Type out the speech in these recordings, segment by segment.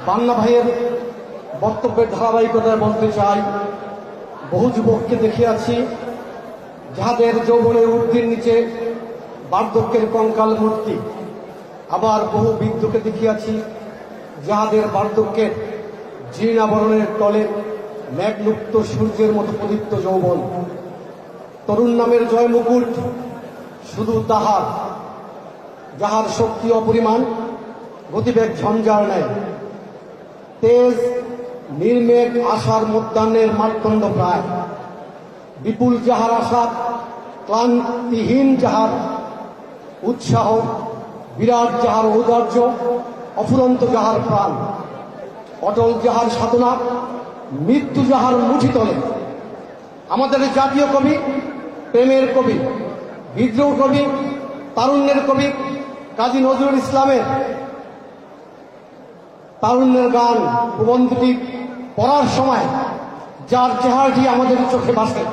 বান্না ভাইয়ের বক্তব্যের ধারাবাহিকতায় বলতে চাই, বহু যুবককে দেখিয়াছি যাহাদের যৌবনের ঊর্ধ্বের নিচে বার্ধক্যের কঙ্কাল মূর্তি, আবার বহু বৃদ্ধকে দেখিয়াছি যাহাদের বার্ধক্যের জীর্ণাবরণের তলে মেঘলুপ্ত সূর্যের মতো প্রদীপ্ত যৌবন। তরুণ নামের জয় মুকুট শুধু তাহার, যাহার শক্তি অপরিমাণ, গতিবেগ ঝঞ্ঝার নেয়, তেজ নির্মেঘ আশার মধ্যাহ্নের মার্তণ্ড প্রায়, বিপুল যাহার আশা, ক্লান্তিহীন যাহার উৎসাহ, বিরাট যাহার ঔদার্য, অফুরন্ত যাহার প্রাণ, অটল যাহার সাধনা, মৃত্যু যাহার মুঠিতলে। আমাদের জাতীয় কবি, প্রেমের কবি, বিদ্রোহ কবি, তারুণ্যের কবি কাজী নজরুল ইসলামের তারুণ্যের গান প্রবন্ধটি পড়ার সময় যার চেহারাটি আমাদের চোখে ভাসে,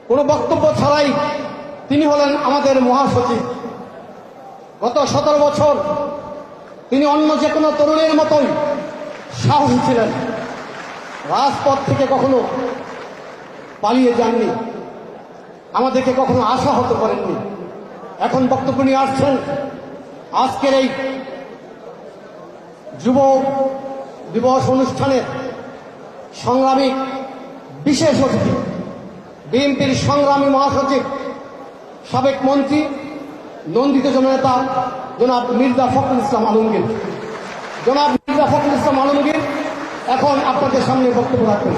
কোনো বক্তব্য ছাড়াই তিনি হলেন আমাদের মহাসচিব। গত 17 বছর তিনি অন্য যে কোনো তরুণের মতোই সাহসী ছিলেন, রাজপথ থেকে কখনো পালিয়ে যাননি, আমাদেরকে কখনো আশাহত করেননি। এখন বক্তব্য নিয়ে আসছেন আজকের এই যুব দিবস অনুষ্ঠানের সংগ্রামী বিশেষ অতিথি, বিএনপির সংগ্রামী মহাসচিব, সাবেক মন্ত্রী, নন্দিত জননেতা জনাব মির্জা ফখরুল ইসলাম আলমগীর। জনাব মির্জা ফখরুল ইসলাম আলমগীর এখন আপনাদের সামনে বক্তব্য রাখবেন।